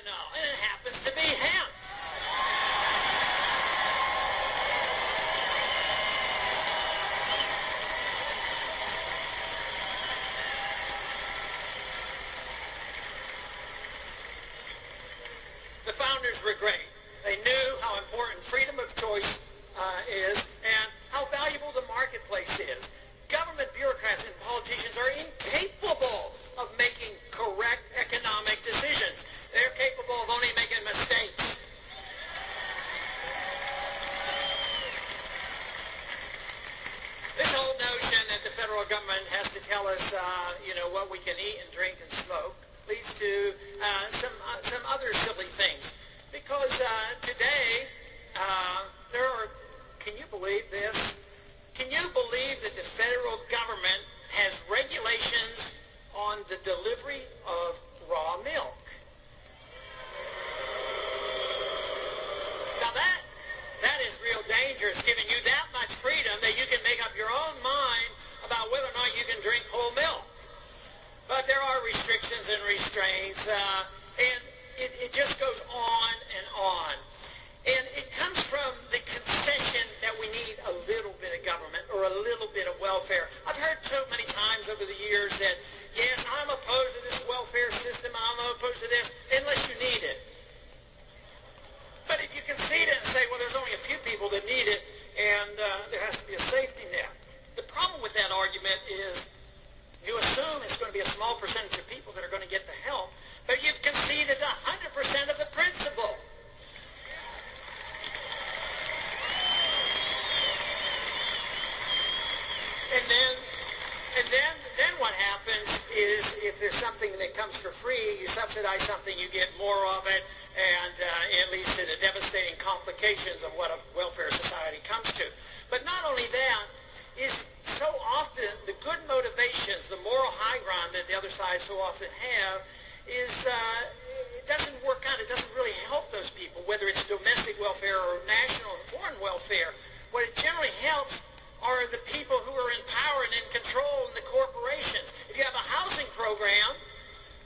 oregano, and it happens to be hemp. The founders were great. They knew how important freedom of choice is and how valuable the marketplace is. Government bureaucrats and politicians are incapable of making correct economic decisions. They're capable of only making mistakes. This whole notion that the federal government has to tell us, what we can eat and drink and smoke leads to some other silly things. Because today, can you believe this? Can you believe that the federal government has regulations on the delivery of raw milk? Now that is real dangerous, giving you that much freedom that you can make up your own mind about whether or not you can drink whole milk. But there are restrictions and restraints, and it just goes on and on. And it comes from the concession that we need a little bit of government or a little bit of welfare. I've heard so many times over the years that, yes, I'm opposed to this welfare system, I'm opposed to this, unless you need it. But if you concede it and say, well, there's only a few people that need it, and there has to be a safety net. The problem with that argument is you assume it's going to be a small percentage of people that are going to get the help, but you've conceded 100% of the principle. And then what happens is if there's something that comes for free, you subsidize something, you get more of it, and it leads to the devastating complications of what a welfare society comes to. But not only that, is so often the good motivations, the moral high ground that the other side so often have, is it doesn't work out. It doesn't really help those people, whether it's domestic welfare or national and foreign welfare. What it generally helps are the people who are in power and in control in the corporations. If you have a housing program,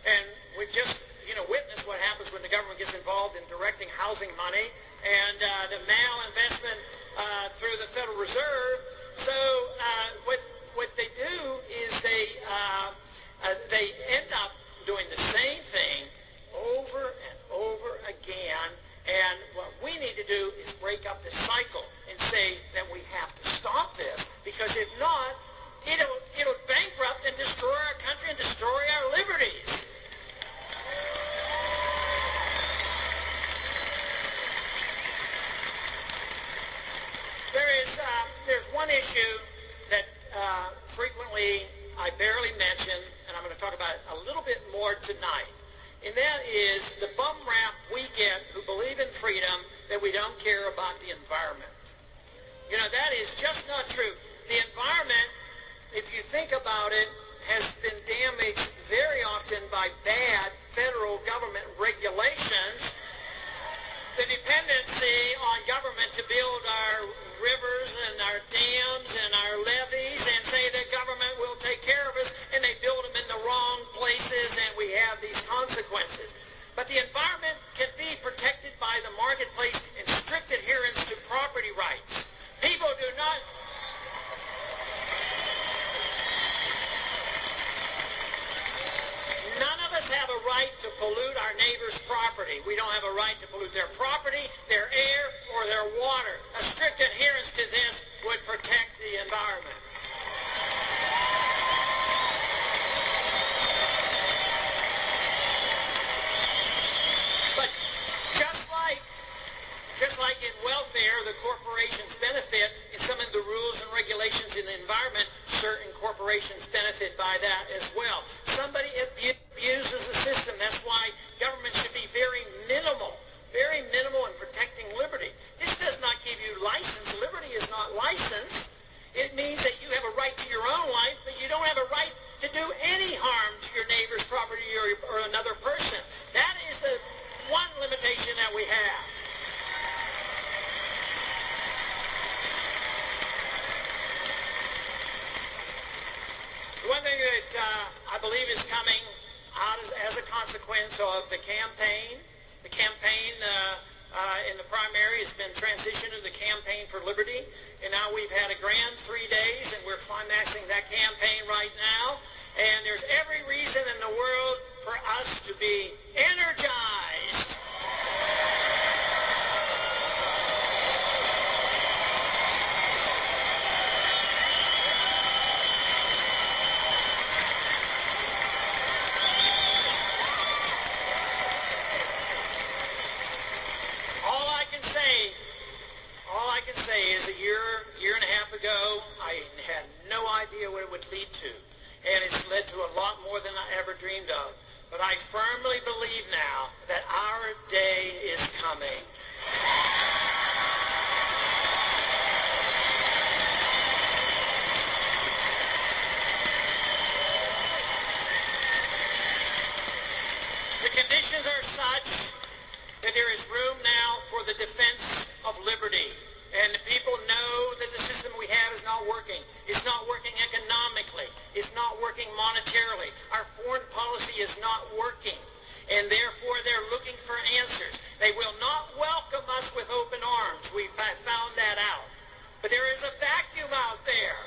and we've just witnessed what happens when the government gets involved in directing housing money and the malinvestment through the Federal Reserve. So what they do is they end up doing the same thing over and over again. And what we need to do is break up this cycle and say that we have to stop this, because if not, it'll bankrupt and destroy our country and destroy our liberties. There's one issue that frequently I barely mention, and I'm going to talk about it a little bit more tonight. And that is the bum rap we get who believe in freedom that we don't care about the environment. That is just not true. The environment, if you think about it, has been damaged very often by bad federal government regulations. The dependency on government to build our rivers and our dams and our levees and say that government will take care of us, and they build them in the wrong places, and we have these consequences. But the environment can be protected by the marketplace and strict adherence to property rights. People do not... None of us have a right to pollute our neighbor's property. We don't have a right to pollute their property, their air, or their water. A strict adherence to this would protect the environment. But just like in welfare, the corporations benefit. In some of the rules and regulations in the environment, certain corporations benefit by that as well. Somebody abuses the system. That's why government should be very minimal in protecting liberty. This does not give you license. Liberty is not license. It means that you have a right to your own life, but you don't have a right to do any harm to your neighbor's property or another person. That is the one limitation that we have. One thing that I believe is coming out as a consequence of the campaign The campaign in the primary has been transitioned to the Campaign for Liberty, and now we've had a grand 3 days, and we're climaxing that campaign right now. And there's every reason in the world for us to be energized. All I can say is a year and a half ago, I had no idea what it would lead to. And it's led to a lot more than I ever dreamed of. But I firmly believe now that our day is coming. The conditions are such that there is room now for the defense of liberty. And the people know that the system we have is not working. It's not working economically. It's not working monetarily. Our foreign policy is not working. And therefore, they're looking for answers. They will not welcome us with open arms. We've found that out. But there is a vacuum out there.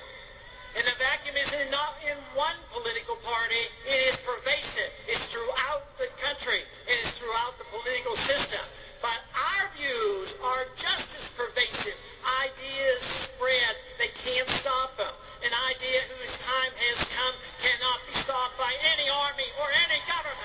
And the vacuum is not in one political party. It is pervasive. It's throughout the country. It is throughout the political system. But our views are just as pervasive. Ideas spread. They can't stop them. An idea whose time has come cannot be stopped by any army or any government.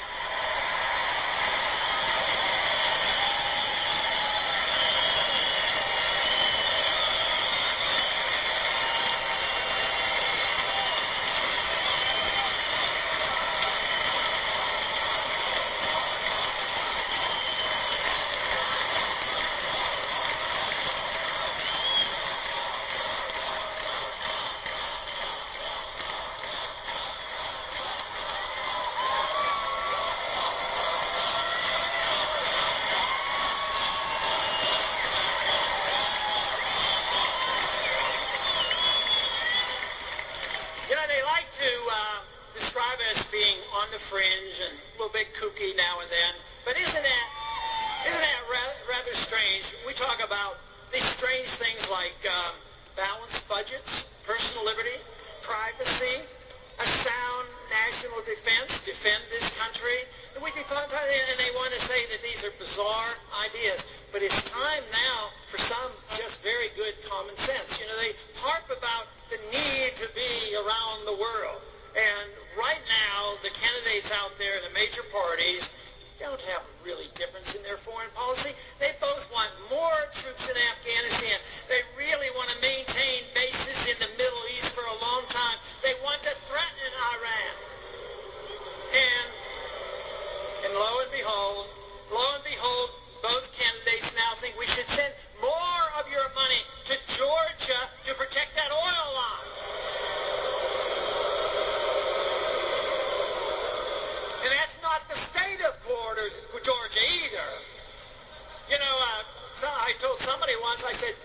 Describe us being on the fringe and a little bit kooky now and then, but isn't that rather strange? We talk about these strange things like balanced budgets, personal liberty, privacy, a sound national defense, defend this country. And they want to say that these are bizarre ideas, but it's time now for some just very good common sense. You know, they harp about the need to be around the world. And right now, the candidates out there in the major parties don't have really difference in their foreign policy. They both want more troops in Afghanistan. They really want to maintain bases in the Middle East for a long time. They want to threaten Iran. And lo and behold, both candidates now think we should send more of your money to Georgia to protect that oil line. And that's not the state of Georgia either. You know, I told somebody once, I said,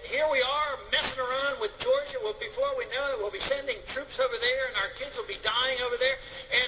here we are messing around with Georgia. Well, before we know it, we'll be sending troops over there, and our kids will be dying over there. And